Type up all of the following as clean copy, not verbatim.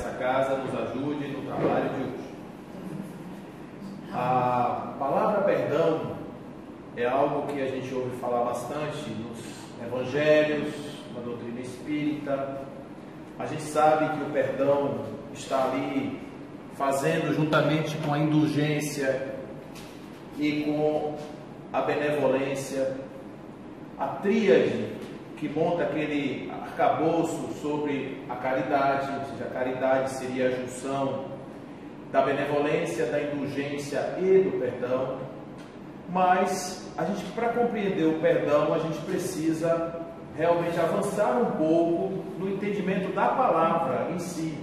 nessa casa nos ajude no trabalho de hoje. A palavra perdão é algo que a gente ouve falar bastante nos evangelhos, na doutrina espírita. A gente sabe que o perdão está ali fazendo juntamente com a indulgência e com a benevolência, a tríade que monta aquele arcabouço sobre a caridade, ou seja, a caridade seria a junção da benevolência, da indulgência e do perdão. Mas a gente, para compreender o perdão, a gente precisa realmente avançar um pouco no entendimento da palavra em si,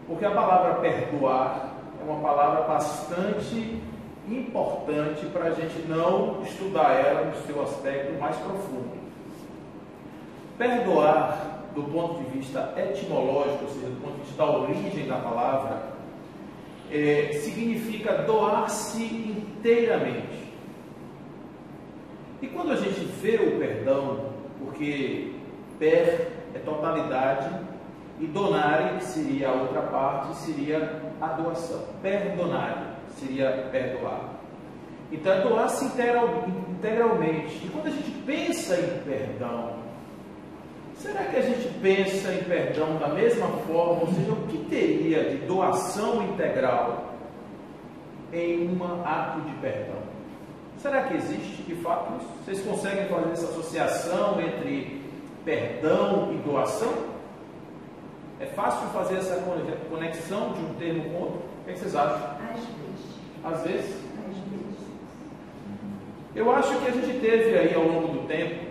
porque a palavra perdoar é uma palavra bastante importante para a gente não estudar ela no seu aspecto mais profundo. Perdoar, do ponto de vista etimológico, ou seja, do ponto de vista da origem da palavra, significa doar-se inteiramente. E quando a gente vê o perdão, porque per é totalidade e donare, que seria a outra parte, seria a doação. Perdonare seria perdoar. Então é doar-se integralmente. E quando a gente pensa em perdão, será que a gente pensa em perdão da mesma forma? Ou seja, o que teria de doação integral em um ato de perdão? Será que existe de fato isso? Vocês conseguem fazer essa associação entre perdão e doação? É fácil fazer essa conexão de um termo com outro? O que vocês acham? Às vezes? Eu acho que a gente teve aí ao longo do tempo,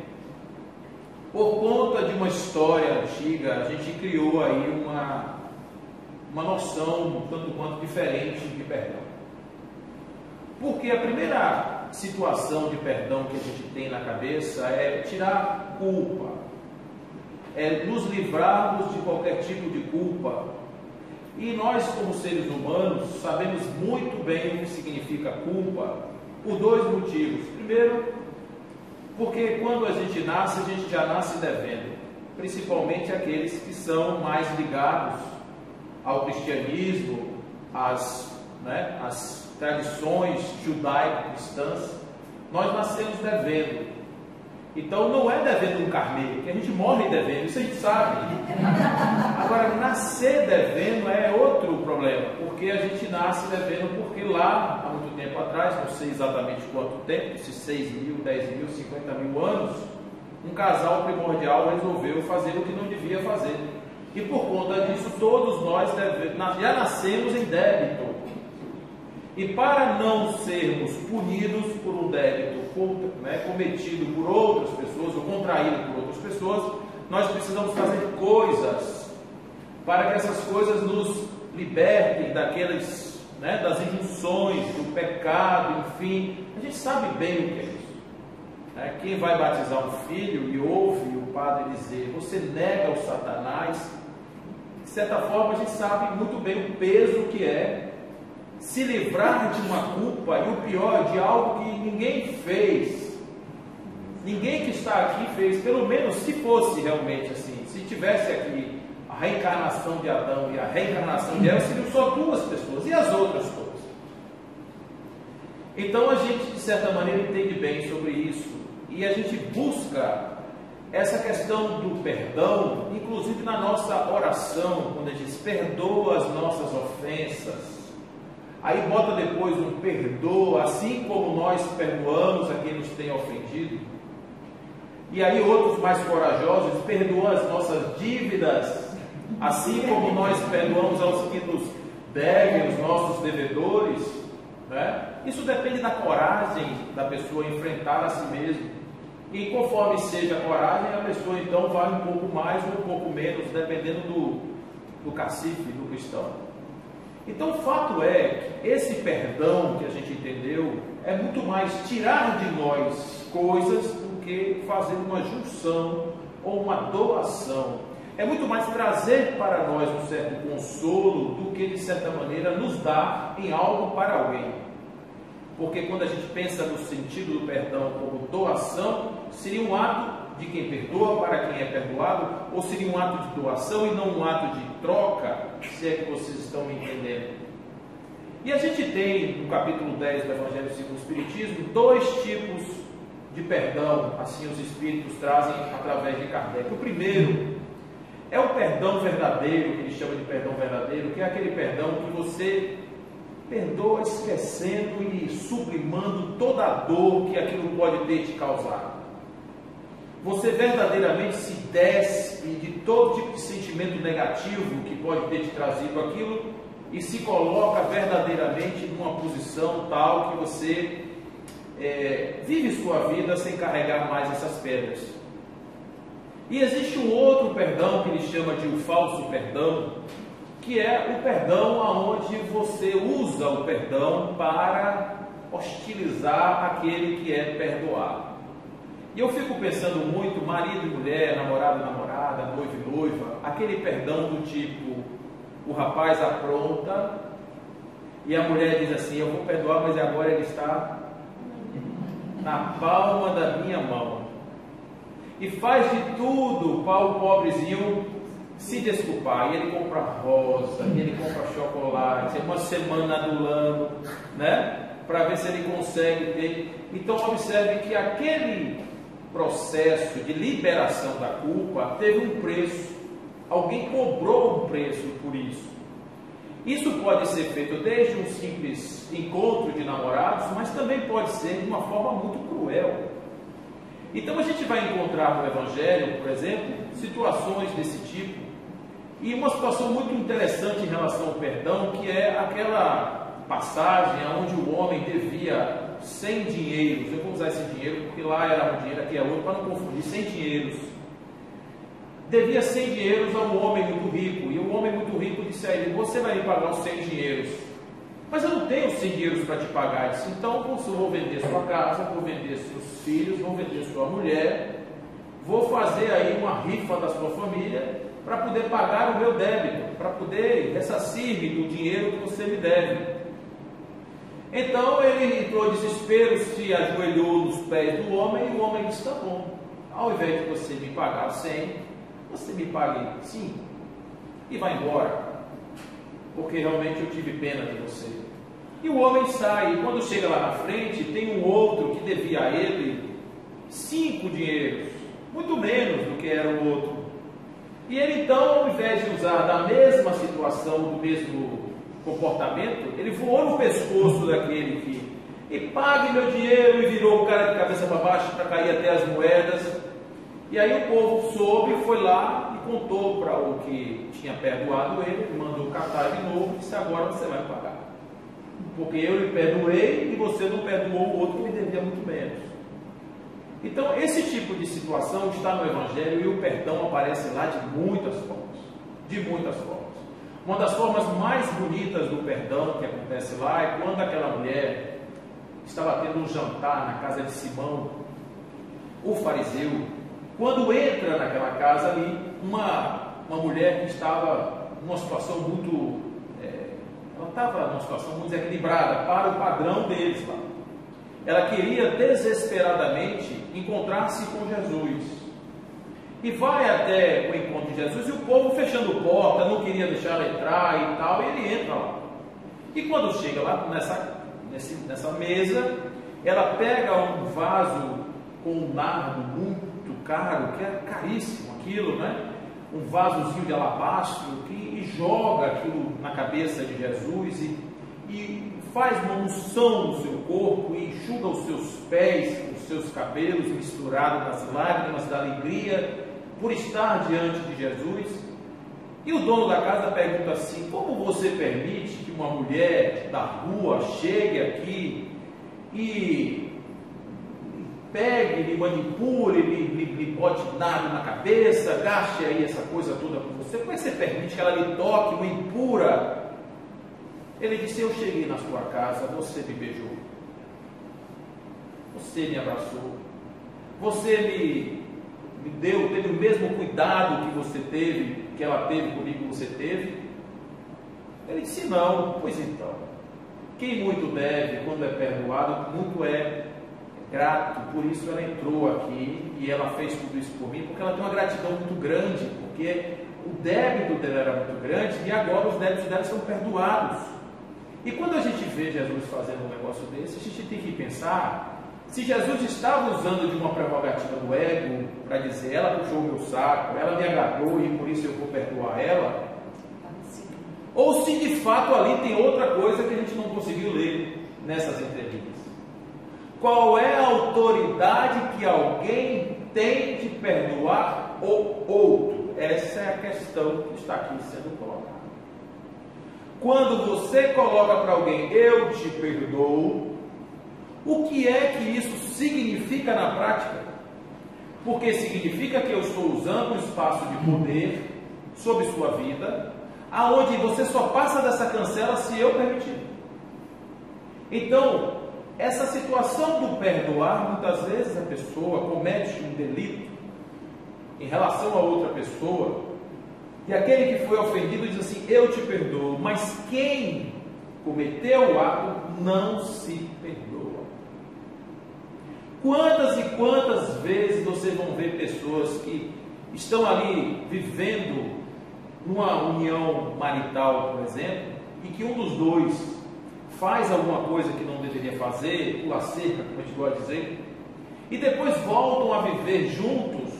por conta de uma história antiga, a gente criou aí uma noção um tanto quanto diferente de perdão. Porque a primeira situação de perdão que a gente tem na cabeça é tirar culpa, é nos livrarmos de qualquer tipo de culpa. E nós, como seres humanos, sabemos muito bem o que significa culpa por dois motivos. Primeiro, porque quando a gente já nasce devendo, principalmente aqueles que são mais ligados ao cristianismo, às tradições judaico-cristãs. Nós nascemos devendo. Então não é devendo um carneiro, que a gente morre devendo, isso a gente sabe. Agora, nascer devendo é outro problema, porque a gente nasce devendo porque lá, há muito tempo atrás, não sei exatamente quanto tempo, se 6 mil, 10 mil, 50 mil anos, um casal primordial resolveu fazer o que não devia fazer. E por conta disso, todos nós já nascemos em débito. E para não sermos punidos por um débito cometido por outras pessoas, ou contraído por outras pessoas, nós precisamos fazer coisas para que essas coisas nos libertem das injunções, do pecado, enfim. A gente sabe bem o que é isso. Quem vai batizar um filho e ouve o padre dizer, você nega o Satanás, de certa forma a gente sabe muito bem o peso que é se livrar de uma culpa, e o pior, de algo que ninguém fez. Ninguém que está aqui fez, pelo menos se fosse realmente assim, se tivesse aqui a reencarnação de Adão e a reencarnação de Eva, seriam só duas pessoas, e as outras todas? Então a gente, de certa maneira, entende bem sobre isso, e a gente busca essa questão do perdão, inclusive na nossa oração, quando a gente diz, perdoa as nossas ofensas. Aí bota depois um perdoa, assim como nós perdoamos a quem nos tem ofendido. E aí outros mais corajosos, perdoa as nossas dívidas, assim como nós perdoamos aos que nos devem, os nossos devedores. Isso depende da coragem da pessoa enfrentar a si mesma. E conforme seja a coragem, a pessoa então vai um pouco mais ou um pouco menos, dependendo do cacife, do cristão. Então o fato é que esse perdão que a gente entendeu é muito mais tirar de nós coisas do que fazer uma junção ou uma doação. É muito mais trazer para nós um certo consolo do que, de certa maneira, nos dar em algo para alguém. Porque quando a gente pensa no sentido do perdão como doação, seria um ato de quem perdoa para quem é perdoado, ou seria um ato de doação e não um ato de troca, se se é que vocês estão me entendendo. E a gente tem, no capítulo 10 do Evangelho segundo o Espiritismo, 2 tipos de perdão, assim os Espíritos trazem através de Kardec. O primeiro é o perdão verdadeiro, que ele chama de perdão verdadeiro, que é aquele perdão que você perdoa esquecendo e sublimando toda a dor que aquilo pode ter te causado. Você verdadeiramente se despe de todo tipo de sentimento negativo que pode ter te trazido aquilo e se coloca verdadeiramente numa posição tal que você vive sua vida sem carregar mais essas pedras. E existe um outro perdão que ele chama de o falso perdão, que é o perdão onde você usa o perdão para hostilizar aquele que é perdoado. E eu fico pensando muito, marido e mulher, namorado e namorada, noivo e noiva, aquele perdão do tipo, o rapaz apronta e a mulher diz assim, eu vou perdoar, mas agora ele está na palma da minha mão. E faz de tudo para o pobrezinho se desculpar. E ele compra rosa, e ele compra chocolate, uma semana adulando, né? Para ver se ele consegue ter. Então observe que aquele processo de liberação da culpa teve um preço. Alguém cobrou um preço por isso. Isso pode ser feito desde um simples encontro de namorados, mas também pode ser de uma forma muito cruel. Então a gente vai encontrar no Evangelho, por exemplo, situações desse tipo, e uma situação muito interessante em relação ao perdão, que é aquela passagem onde o homem devia 100 dinheiros, eu vou usar esse dinheiro porque lá era um dinheiro, aqui é outro, para não confundir, 100 dinheiros. Devia 100 dinheiros a um homem muito rico, e o homem muito rico disse a ele, você vai me pagar os 100 dinheiros. Mas eu não tenho 100 dinheiros para te pagar. Disse, então eu vou vender sua casa, vou vender seus filhos, vou vender sua mulher, vou fazer aí uma rifa da sua família para poder pagar o meu débito, para poder ressarcir-me do dinheiro que você me deve. Então ele entrou em desespero, se ajoelhou nos pés do homem, e o homem disse, tá bom, ao invés de você me pagar 100, você me pague 5 e vai embora, porque realmente eu tive pena de você. E o homem sai, e quando chega lá na frente, tem um outro que devia a ele 5 dinheiros, muito menos do que era o outro. E ele então, ao invés de usar da mesma situação, do mesmo comportamento, ele voou no pescoço daquele que, e pague meu dinheiro, e virou o cara de cabeça para baixo para cair até as moedas. E aí o povo soube, foi lá e contou para o que tinha perdoado ele, mandou catar de novo e disse, agora você vai pagar. Porque eu lhe perdoei e você não perdoou o outro que lhe devia muito menos. Então esse tipo de situação está no Evangelho e o perdão aparece lá de muitas formas. De muitas formas. Uma das formas mais bonitas do perdão que acontece lá é quando aquela mulher estava tendo um jantar na casa de Simão, o fariseu. Quando entra naquela casa ali, uma mulher que estava numa situação muito, ela estava numa situação muito desequilibrada para o padrão deles lá. Ela queria desesperadamente encontrar-se com Jesus. E vai até o encontro de Jesus e o povo fechando porta, não queria deixar ela entrar e tal, e ele entra lá. E quando chega lá nessa mesa, ela pega um vaso com um nardo muito caro, que é caríssimo aquilo, né? Um vasozinho de alabastro, e joga aquilo na cabeça de Jesus e faz uma unção no seu corpo e enxuga os seus pés, os seus cabelos misturados nas lágrimas da alegria por estar diante de Jesus. E o dono da casa pergunta assim, como você permite que uma mulher da rua chegue aqui e pegue, lhe manipule, lhe bote nada na cabeça, gaste aí essa coisa toda com você? Como é que você permite que ela lhe toque, uma impura? Ele disse, eu cheguei na sua casa, você me beijou, você me abraçou, você me deu, teve o mesmo cuidado que você teve, que ela teve comigo, que você teve. Ele disse, não. Pois então, quem muito deve, quando é perdoado, muito é grato. Por isso ela entrou aqui e ela fez tudo isso por mim, porque ela tem uma gratidão muito grande, porque o débito dela era muito grande e agora os débitos dela são perdoados. E quando a gente vê Jesus fazendo um negócio desse, a gente tem que pensar se Jesus estava usando de uma prerrogativa do ego para dizer, ela puxou o meu saco, ela me agradou e por isso eu vou perdoar ela, ou se de fato ali tem outra coisa que a gente não conseguiu ler nessas entrelinhas. Qual é a autoridade que alguém tem de perdoar o outro? Essa é a questão que está aqui sendo colocada. Quando você coloca para alguém, eu te perdoo, o que é que isso significa na prática? Porque significa que eu estou usando um espaço de poder sobre sua vida, aonde você só passa dessa cancela se eu permitir. Então, essa situação do perdoar, muitas vezes a pessoa comete um delito em relação a outra pessoa, e aquele que foi ofendido diz assim, eu te perdoo, mas quem cometeu o ato não se perdoa. Quantas e quantas vezes vocês vão ver pessoas que estão ali vivendo numa união marital, por exemplo, e que um dos dois faz alguma coisa que não deveria fazer, pula cerca, como a gente gosta de dizer, e depois voltam a viver juntos,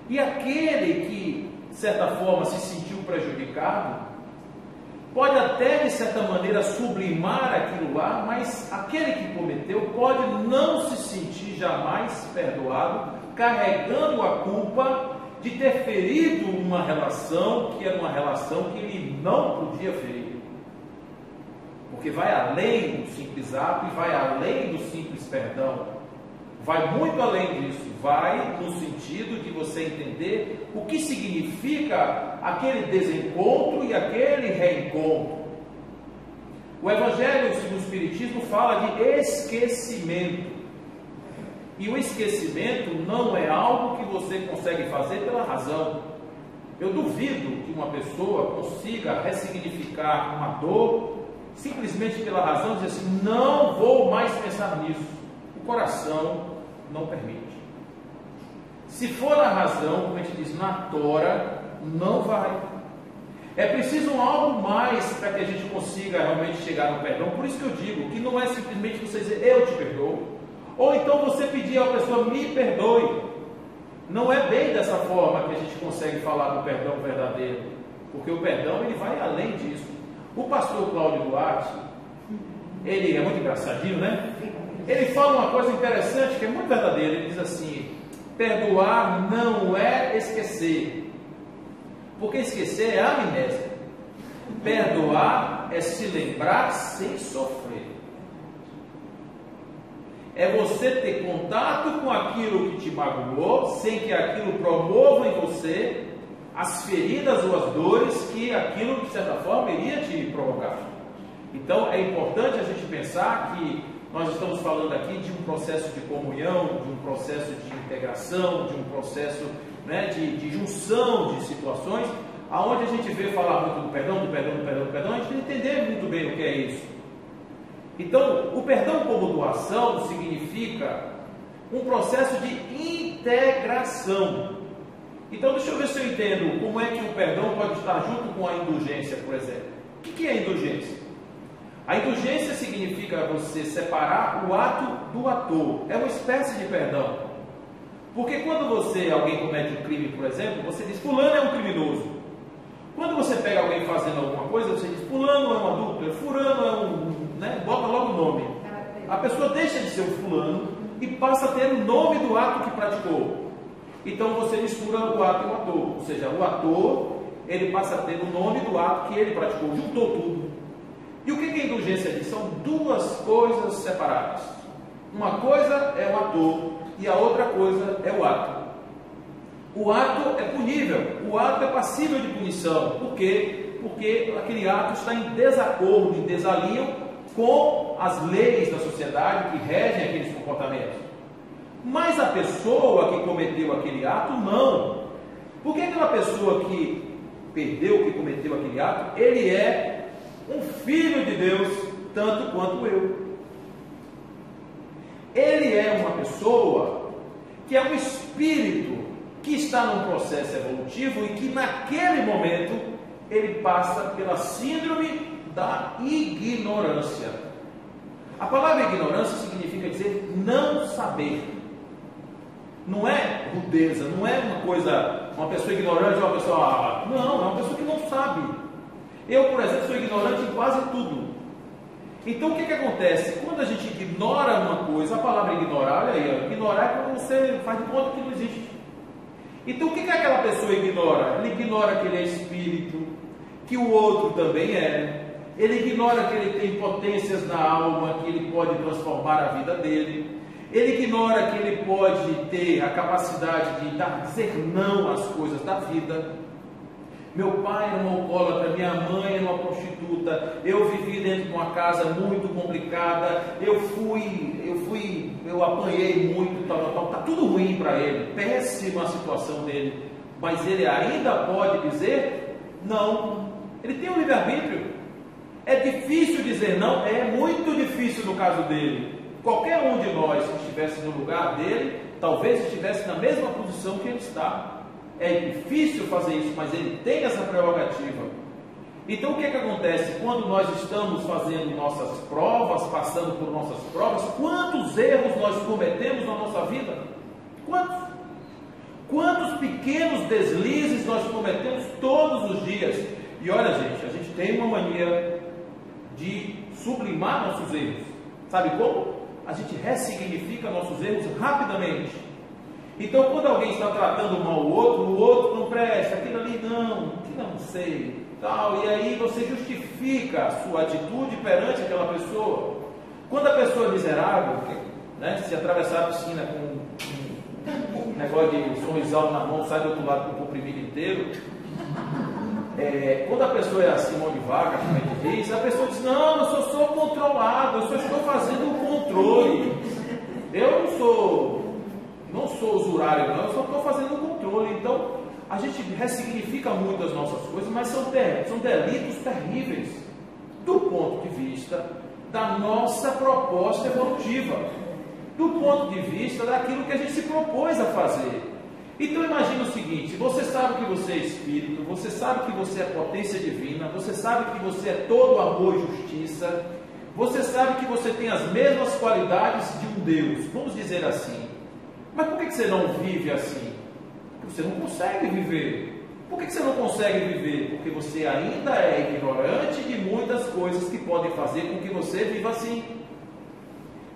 e aquele que, de certa forma, se sentiu prejudicado, pode até, de certa maneira, sublimar aquilo lá, mas aquele que cometeu pode não se sentir jamais perdoado, carregando a culpa de ter ferido uma relação que era uma relação que ele não podia ferir. Porque vai além do simples ato e vai além do simples perdão. Vai muito além disso. Vai no sentido de você entender o que significa aquele desencontro e aquele reencontro. O Evangelho, segundo o Espiritismo, fala de esquecimento. E o esquecimento não é algo que você consegue fazer pela razão. Eu duvido que uma pessoa consiga ressignificar uma dor simplesmente pela razão de dizer assim, não vou mais pensar nisso. O coração não permite. Se for na razão, como a gente diz, na tora, não vai. É preciso algo mais para que a gente consiga realmente chegar no perdão. Por isso que eu digo que não é simplesmente você dizer, eu te perdoo. Ou então você pedir à pessoa, me perdoe. Não é bem dessa forma que a gente consegue falar do perdão verdadeiro. Porque o perdão, ele vai além disso. O pastor Cláudio Duarte, ele é muito engraçadinho, né? Ele fala uma coisa interessante, que é muito verdadeira. Ele diz assim, perdoar não é esquecer. Porque esquecer é amnésia. Perdoar é se lembrar sem sofrer. É você ter contato com aquilo que te magoou, sem que aquilo promova em você as feridas ou as dores que aquilo, de certa forma, iria te provocar. Então, é importante a gente pensar que nós estamos falando aqui de um processo de comunhão, de um processo de integração, de um processo, né, de junção de situações, aonde a gente vê falar muito do perdão, a gente tem que entender muito bem o que é isso. Então, o perdão como doação significa um processo de integração. Então, deixa eu ver se eu entendo como é que o perdão pode estar junto com a indulgência, por exemplo. O que é a indulgência? A indulgência significa você separar o ato do ator. É uma espécie de perdão. Porque quando alguém comete um crime, por exemplo, você diz, fulano é um criminoso. Quando você pega alguém fazendo alguma coisa, você diz, fulano é um adúltero, fulano é bota logo o nome. A pessoa deixa de ser o fulano e passa a ter o nome do ato que praticou. Então você mistura o ato e o ator. Ou seja, o ator, ele passa a ter o nome do ato que ele praticou, juntou tudo. E o que a indulgência diz? São duas coisas separadas. Uma coisa é o ator e a outra coisa é o ato. O ato é punível, o ato é passível de punição. Por quê? Porque aquele ato está em desacordo, em desalinho com as leis da sociedade que regem aqueles comportamentos. Mas a pessoa que cometeu aquele ato, não. Porque aquela pessoa que perdeu, que cometeu aquele ato, ele é um filho de Deus, tanto quanto eu. Ele é uma pessoa que é um espírito que está num processo evolutivo e que naquele momento ele passa pela síndrome da ignorância. A palavra ignorância significa dizer não saber. Não é rudeza, não é uma pessoa ignorante, uma pessoa... Não, é uma pessoa que não sabe. Eu, por exemplo, sou ignorante em quase tudo. Então o que acontece? Quando a gente ignora uma coisa, a palavra ignorar, olha aí, ignorar é quando você faz de conta que não existe. Então o que aquela pessoa ignora? Ele ignora que ele é espírito, que o outro também é. Ele ignora que ele tem potências na alma, que ele pode transformar a vida dele. Ele ignora que ele pode ter a capacidade de dizer não às coisas da vida. Meu pai era um alcoólatra, minha mãe era uma prostituta, eu vivi dentro de uma casa muito complicada, eu apanhei muito, tal, está tudo ruim para ele, péssima a situação dele, mas ele ainda pode dizer não. Ele tem um livre-arbítrio. É difícil dizer não? É muito difícil no caso dele. Qualquer um de nós que estivesse no lugar dele, talvez estivesse na mesma posição que ele está. É difícil fazer isso, mas ele tem essa prerrogativa. Então o que acontece? Quando nós estamos fazendo nossas provas, passando por nossas provas, quantos erros nós cometemos na nossa vida? Quantos? Quantos pequenos deslizes nós cometemos todos os dias? E olha, gente, a gente tem uma mania de sublimar nossos erros. Sabe como? A gente ressignifica nossos erros rapidamente. Então, quando alguém está tratando mal o outro não presta, aquilo ali não sei, tal, e aí você justifica a sua atitude perante aquela pessoa. Quando a pessoa é miserável, né, se atravessar a piscina com um negócio de sorrisal na mão, sai do outro lado com o comprimido inteiro, quando a pessoa é assim, mão de vaca, como é que diz, a pessoa diz, não, eu só sou controlado, eu só estou fazendo o controle, eu não sou usurário, não, eu só estou fazendo o controle. Então, a gente ressignifica muito as nossas coisas, mas são delitos terríveis, do ponto de vista da nossa proposta evolutiva, do ponto de vista daquilo que a gente se propôs a fazer. Então imagine o seguinte, você sabe que você é espírito, você sabe que você é potência divina, você sabe que você é todo amor e justiça, você sabe que você tem as mesmas qualidades de um Deus, vamos dizer assim. Mas por que você não vive assim? Porque você não consegue viver. Por que você não consegue viver? Porque você ainda é ignorante de muitas coisas que podem fazer com que você viva assim.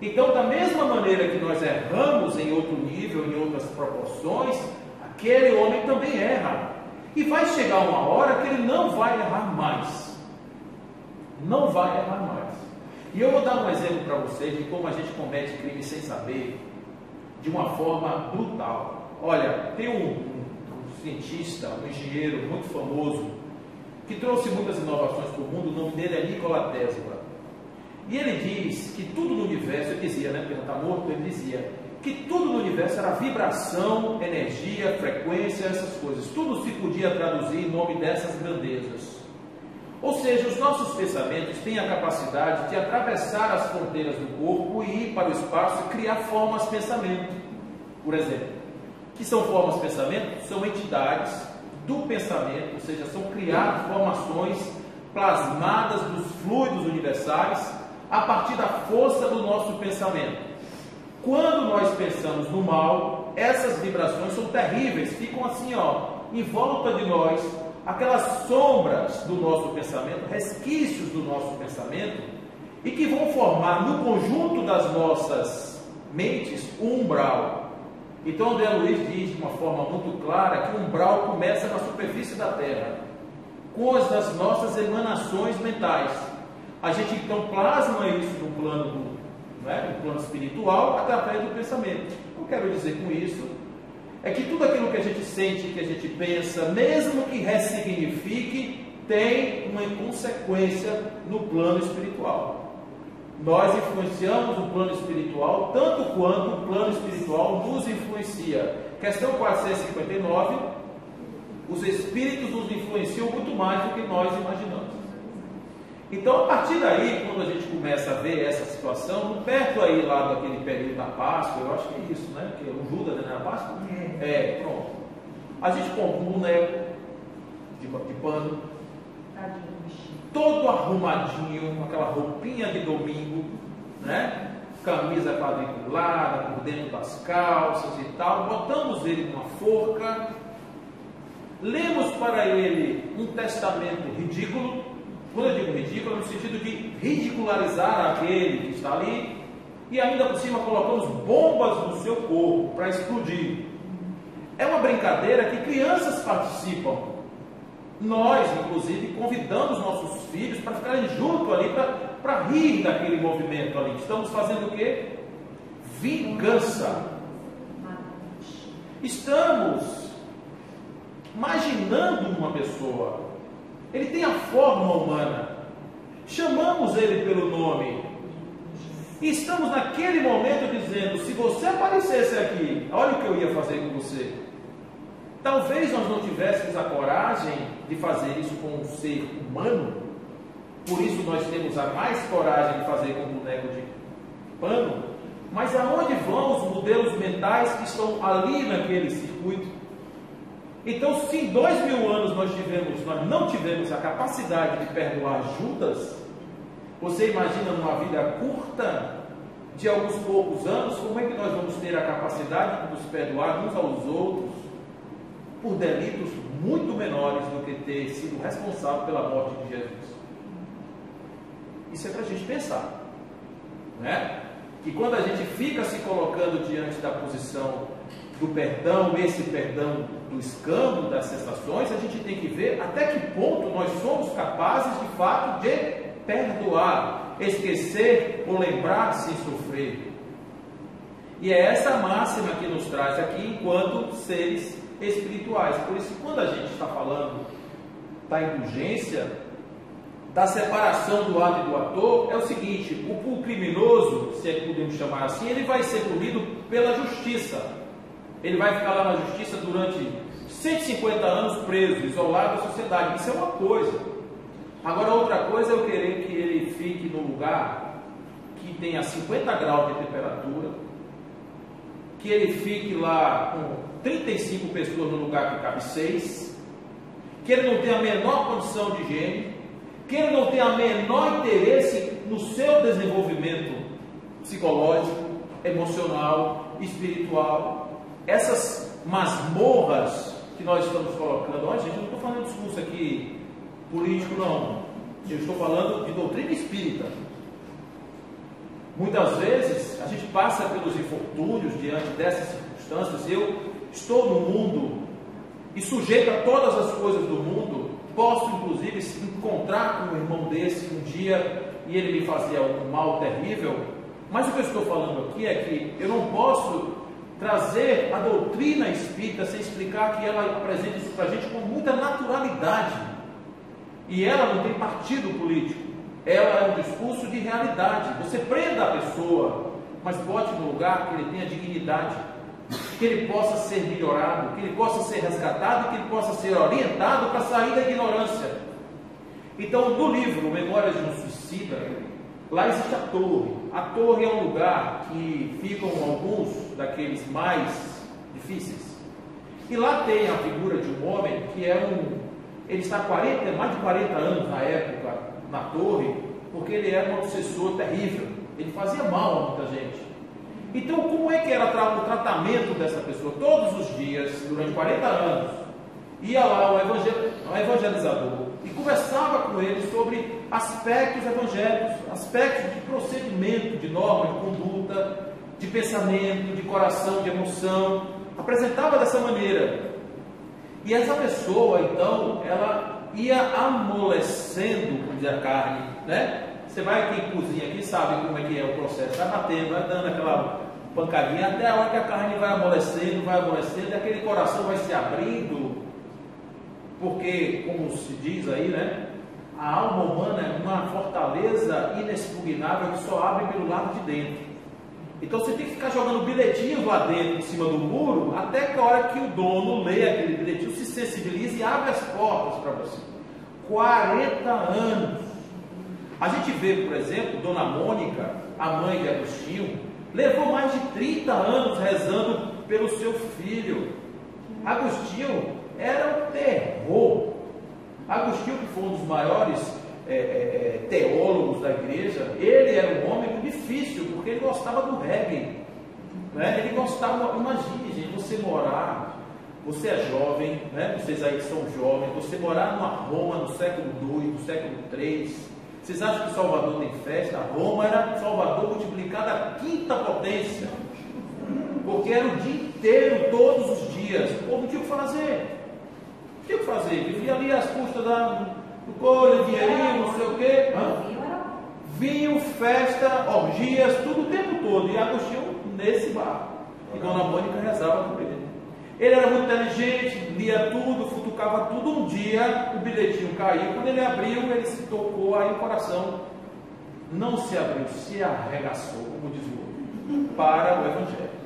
Então, da mesma maneira que nós erramos em outro nível, em outras proporções, aquele homem também erra. E vai chegar uma hora que ele não vai errar mais. Não vai errar mais. E eu vou dar um exemplo para vocês de como a gente comete crime sem saber, de uma forma brutal. Olha, tem um cientista, um engenheiro muito famoso, que trouxe muitas inovações para o mundo, o nome dele é Nikola Tesla. E ele diz que tudo no universo, ele dizia, né, porque não está morto, ele dizia que tudo no universo era vibração, energia, frequência, essas coisas. Tudo se podia traduzir em nome dessas grandezas. Ou seja, os nossos pensamentos têm a capacidade de atravessar as fronteiras do corpo e ir para o espaço e criar formas de pensamento. Por exemplo, que são formas de pensamento? São entidades do pensamento, ou seja, são criadas formações plasmadas dos fluidos universais a partir da força do nosso pensamento. Quando nós pensamos no mal, essas vibrações são terríveis, ficam assim, em volta de nós, aquelas sombras do nosso pensamento, resquícios do nosso pensamento, e que vão formar no conjunto das nossas mentes um umbral. Então André Luiz diz de uma forma muito clara que o umbral começa na superfície da Terra, com as nossas emanações mentais. A gente então plasma isso no plano, no plano espiritual, através do pensamento. O que eu quero dizer com isso é que tudo aquilo que a gente sente, que a gente pensa, mesmo que ressignifique, tem uma consequência no plano espiritual. Nós influenciamos o plano espiritual tanto quanto o plano espiritual nos influencia. Questão 459, os espíritos nos influenciam muito mais do que nós imaginamos. Então, a partir daí, quando a gente começa a ver essa situação, perto aí lá daquele período da Páscoa, eu acho que é isso, né? Que o Judas, né, na Páscoa? Pronto. A gente compra um boneco de pano, todo arrumadinho, com aquela roupinha de domingo, né? Camisa quadriculada por dentro das calças e tal, botamos ele numa forca, lemos para ele um testamento ridículo. Quando eu digo ridículo, é no sentido de ridicularizar aquele que está ali, e ainda por cima colocamos bombas no seu corpo para explodir. É uma brincadeira que crianças participam. Nós, inclusive, convidamos nossos filhos para ficarem junto ali, para rir daquele movimento ali. Estamos fazendo o quê? Vingança. Estamos imaginando uma pessoa. Ele tem a forma humana. Chamamos ele pelo nome. E estamos naquele momento dizendo: se você aparecesse aqui, olha o que eu ia fazer com você. Talvez nós não tivéssemos a coragem de fazer isso com um ser humano. Por isso nós temos a mais coragem de fazer com um boneco de pano. Mas aonde vão os modelos mentais que estão ali naquele circuito? Então, se em 2000 anos nós não tivemos a capacidade de perdoar Judas, você imagina numa vida curta, de alguns poucos anos, como é que nós vamos ter a capacidade de nos perdoar uns aos outros por delitos muito menores do que ter sido responsável pela morte de Jesus? Isso é para a gente pensar, né? Que quando a gente fica se colocando diante da posição do perdão, esse perdão do escândalo, das sensações, a gente tem que ver até que ponto nós somos capazes de fato de perdoar, esquecer ou lembrar sem sofrer. E é essa máxima que nos traz aqui enquanto seres espirituais. Por isso, quando a gente está falando da indulgência, da separação do ato e do ator, é o seguinte: o criminoso, se é que podemos chamar assim, ele vai ser punido pela justiça. Ele vai ficar lá na justiça durante 150 anos preso, isolado da sociedade. Isso é uma coisa. Agora, outra coisa é eu querer que ele fique no lugar que tenha 50 graus de temperatura, que ele fique lá com 35 pessoas no lugar que cabe 6, que ele não tenha a menor condição de higiene, que ele não tenha o menor interesse no seu desenvolvimento psicológico, emocional, espiritual. Essas masmorras que nós estamos colocando, olha gente, eu não estou falando de discurso aqui político não, eu estou falando de doutrina espírita. Muitas vezes a gente passa pelos infortúnios diante dessas circunstâncias. Eu estou no mundo e sujeito a todas as coisas do mundo, posso inclusive encontrar com um irmão desse um dia e ele me fazia um mal terrível, mas o que eu estou falando aqui é que eu não posso trazer a doutrina espírita sem explicar que ela apresenta isso para a gente com muita naturalidade. E ela não tem partido político, ela é um discurso de realidade. Você prenda a pessoa, mas bote no lugar que ele tenha dignidade, que ele possa ser melhorado, que ele possa ser resgatado, que ele possa ser orientado para sair da ignorância. Então, no livro Memórias de um Suicida, lá existe a torre. A torre é um lugar que ficam alguns daqueles mais difíceis. E lá tem a figura de um homem que ele está mais de 40 anos na época na torre, porque ele era um obsessor terrível. Ele fazia mal a muita gente. Então, como é que era o tratamento dessa pessoa? Todos os dias, durante 40 anos, ia lá um evangelizador e conversava com ele sobre aspectos evangélicos, aspectos de procedimento, de norma, de conduta, de pensamento, de coração, de emoção. Apresentava dessa maneira. E essa pessoa, então, ela ia amolecendo, como diz a carne, né? Você vai, quem cozinha aqui sabe como é que é o processo, vai batendo, vai dando aquela pancadinha, até a hora que a carne vai amolecendo, e aquele coração vai se abrindo, porque, como se diz aí, né? A alma humana é uma fortaleza inexpugnável que só abre pelo lado de dentro. Então você tem que ficar jogando bilhetinhos lá dentro, em cima do muro, até que a hora que o dono lê aquele bilhetinho, se sensibilize e abre as portas para você. 40 anos. A gente vê, por exemplo, Dona Mônica, a mãe de Agostinho, levou mais de 30 anos rezando pelo seu filho. Agostinho era um terror. Agostinho, que foi um dos maiores teólogos da igreja, ele era um homem muito difícil, porque ele gostava do reggae, né? Ele gostava, imagine, gente, você morar, você é jovem, né? Vocês aí que são jovens, você morar numa Roma no século II, no século III, vocês acham que Salvador tem festa? Roma era Salvador multiplicado à quinta potência, porque era o dia inteiro, todos os dias, o povo não tinha o que fazer. O que fazer? Vivia ali às custas do couro, dinheirinho, não sei o quê. Vinho, festa, orgias, tudo o tempo todo. E Agostinho nesse bar. E Dona Mônica rezava por ele. Ele era muito inteligente, lia tudo, futucava tudo. Um dia o bilhetinho caiu. Quando ele abriu, ele se tocou, aí o coração não se abriu, se arregaçou, como diz o outro, para o Evangelho.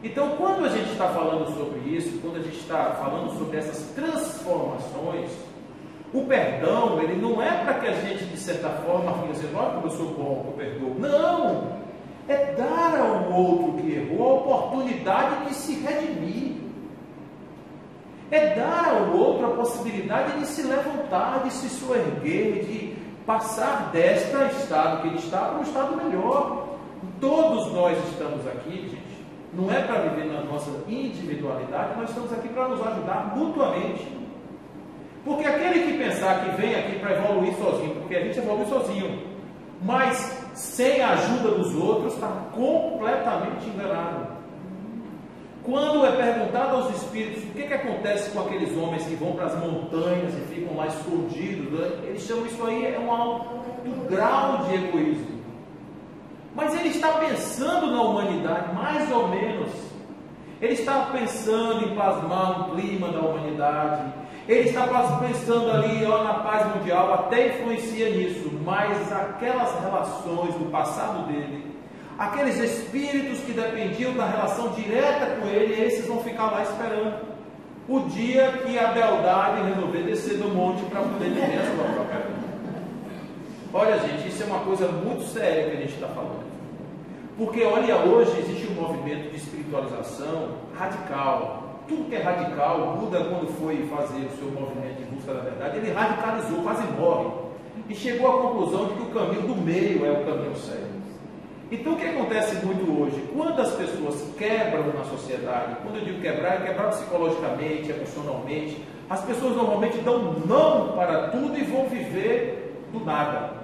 Então, quando a gente está falando sobre isso, quando a gente está falando sobre essas transformações, o perdão, ele não é para que a gente, de certa forma, fique assim, olha como eu sou bom, eu perdoo. Não! É dar ao outro que errou a oportunidade de se redimir. É dar ao outro a possibilidade de se levantar, de se soerguer, de passar deste estado que ele está para um estado melhor. Todos nós estamos aqui, gente. Não é para viver na nossa individualidade, nós estamos aqui para nos ajudar mutuamente. Porque aquele que pensar que vem aqui para evoluir sozinho, porque a gente evolui sozinho, mas sem a ajuda dos outros, está completamente enganado. Quando é perguntado aos espíritos o que acontece com aqueles homens que vão para as montanhas e ficam lá escondidos, né? Eles chamam isso aí um alto grau de egoísmo. Mas ele está pensando na humanidade, mais ou menos. Ele está pensando em plasmar um clima da humanidade. Ele está pensando ali na paz mundial, até influencia nisso. Mas aquelas relações do passado dele, aqueles espíritos que dependiam da relação direta com ele, esses vão ficar lá esperando o dia que a beldade resolver descer do monte para poder viver a sua própria vida. Olha, gente, isso é uma coisa muito séria que a gente está falando. Porque, olha, hoje existe um movimento de espiritualização radical. Tudo que é radical, Buda, quando foi fazer o seu movimento em busca da verdade, ele radicalizou, quase morre. E chegou à conclusão de que o caminho do meio é o caminho certo. Então, o que acontece muito hoje? Quando as pessoas quebram na sociedade, quando eu digo quebrar, é quebrar psicologicamente, emocionalmente, as pessoas normalmente dão não para tudo e vão viver do nada.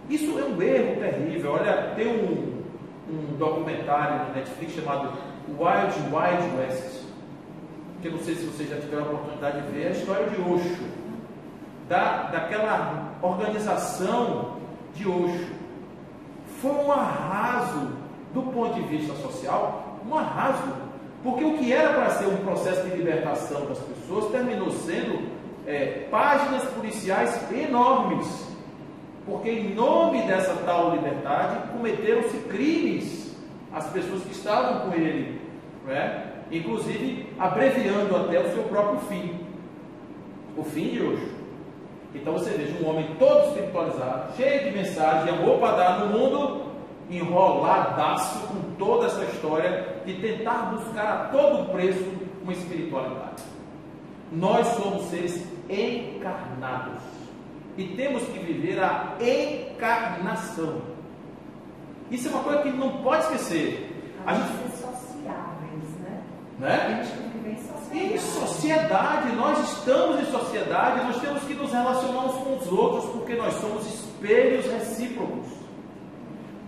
Isso é um erro terrível. Olha, tem um documentário no Netflix chamado Wild Wild West, que eu não sei se vocês já tiveram a oportunidade de ver, a história de Osho, daquela organização de Osho. Foi um arraso do ponto de vista social, um arraso, porque o que era para ser um processo de libertação das pessoas terminou sendo páginas policiais enormes, porque em nome dessa tal liberdade cometeram-se crimes as pessoas que estavam com ele, né? Inclusive abreviando até o seu próprio fim, o fim de Osho. Então você veja um homem todo espiritualizado, cheio de mensagem, de amor para dar no mundo, enroladaço com toda essa história de tentar buscar a todo preço uma espiritualidade. Nós somos seres encarnados e temos que viver a encarnação. Isso é uma coisa que não pode esquecer. A gente é sociáveis, né? A gente tem que viver em sociedade. Em sociedade, nós estamos em sociedade, nós temos que nos relacionar uns com os outros, porque nós somos espelhos recíprocos.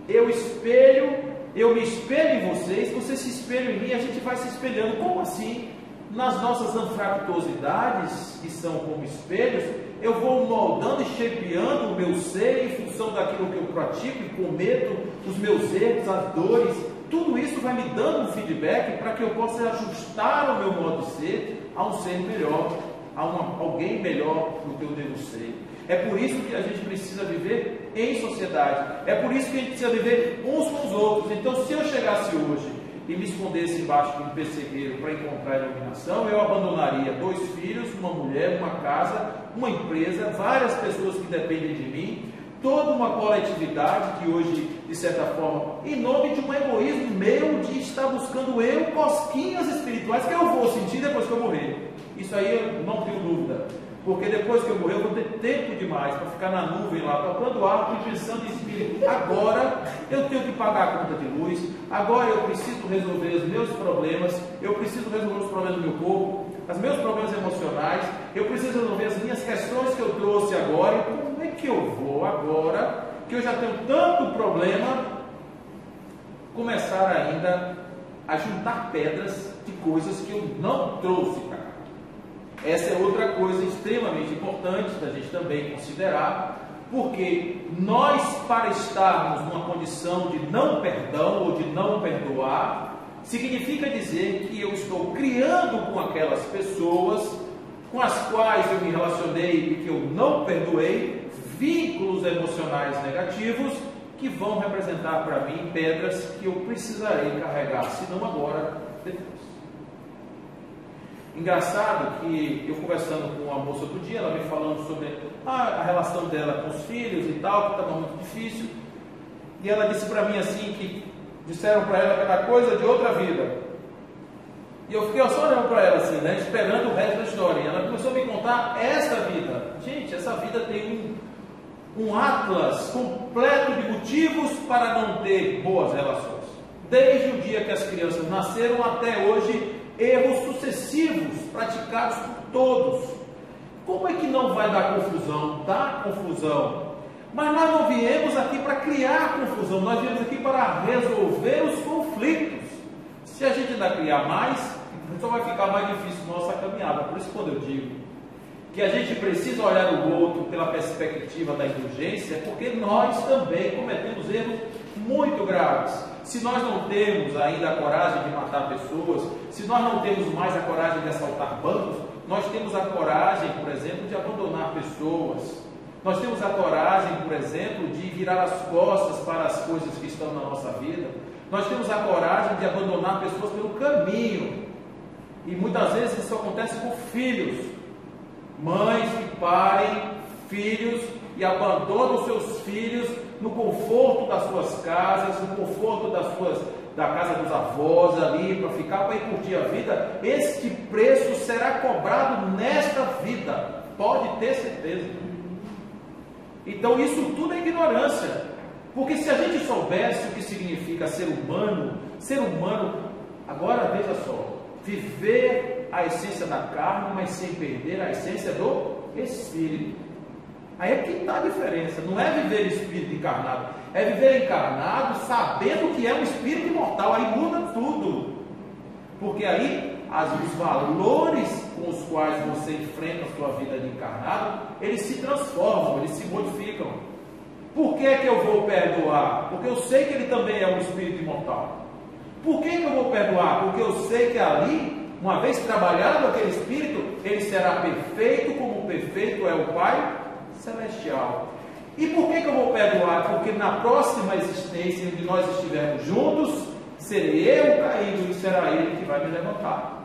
Eu me espelho em vocês, vocês se espelham em mim, a gente vai se espelhando. Como assim? Nas nossas anfractuosidades, que são como espelhos, eu vou moldando e shapeando o meu ser em função daquilo que eu pratico e cometo, os meus erros, as dores. Tudo isso vai me dando um feedback para que eu possa ajustar o meu modo de ser a um ser melhor, a alguém melhor do que eu devo ser. É por isso que a gente precisa viver em sociedade. É por isso que a gente precisa viver uns com os outros. Então, se eu chegasse hoje e me escondesse embaixo de um pessegueiro para encontrar a iluminação, eu abandonaria 2 filhos, uma mulher, uma casa, uma empresa, várias pessoas que dependem de mim, toda uma coletividade que hoje, de certa forma, em nome de um egoísmo meu de estar buscando eu cosquinhas espirituais que eu vou sentir depois que eu morrer. Isso aí eu não tenho dúvida, porque depois que eu morrer eu vou ter tempo demais para ficar na nuvem lá, tocando arco e pensando em espírito. Agora eu tenho que pagar a conta de luz, agora eu preciso resolver os meus problemas, eu preciso resolver os problemas do meu corpo, os meus problemas emocionais, eu preciso resolver as minhas questões que eu trouxe agora. E como é que eu vou agora, que eu já tenho tanto problema, começar ainda a juntar pedras de coisas que eu não trouxe para cá? Essa é outra coisa extremamente importante da gente também considerar, porque nós, para estarmos numa condição de não perdão ou de não perdoar, significa dizer que eu estou criando com aquelas pessoas com as quais eu me relacionei e que eu não perdoei, vínculos emocionais negativos que vão representar para mim pedras que eu precisarei carregar, se não agora, depois. Engraçado que eu conversando com uma moça outro dia, ela me falando sobre a relação dela com os filhos e tal, que estava muito difícil, e ela disse para mim assim, que disseram para ela que era coisa de outra vida, e eu fiquei só olhando para ela assim, né, esperando o resto da história, e ela começou a me contar essa vida. Gente, essa vida tem um atlas completo de motivos para não ter boas relações, desde o dia que as crianças nasceram até hoje, erros sucessivos praticados por todos. Como é que não vai dar confusão? Dá confusão. Mas nós não viemos aqui para criar confusão, nós viemos aqui para resolver os conflitos. Se a gente ainda criar mais, só vai ficar mais difícil nossa caminhada. Por isso, quando eu digo que a gente precisa olhar o outro pela perspectiva da indulgência, é porque nós também cometemos erros muito graves. Se nós não temos ainda a coragem de matar pessoas, se nós não temos mais a coragem de assaltar bancos, nós temos a coragem, por exemplo, de abandonar pessoas. Nós temos a coragem, por exemplo, de virar as costas para as coisas que estão na nossa vida. Nós temos a coragem de abandonar pessoas pelo caminho. E muitas vezes isso acontece com filhos. Mães que parem filhos e abandonam seus filhos no conforto das suas casas, no conforto da casa dos avós ali, para ficar, para ir curtir a vida. Este preço será cobrado nesta vida, pode ter certeza. Então isso tudo é ignorância, porque se a gente soubesse o que significa ser humano, agora veja só, viver a essência da carne, mas sem perder a essência do espírito. Aí é que está a diferença, não é viver espírito encarnado, é viver encarnado sabendo que é um espírito imortal. Aí muda tudo, porque aí os valores com os quais você enfrenta a sua vida de encarnado, eles se transformam, eles se modificam. Por que que eu vou perdoar? Porque eu sei que ele também é um espírito imortal. Por que que eu vou perdoar? Porque eu sei que ali, uma vez trabalhado aquele espírito, ele será perfeito como perfeito é o Pai Celestial. E por que que eu vou perdoar? Porque na próxima existência, onde nós estivermos juntos, serei eu caído e será ele que vai me levantar.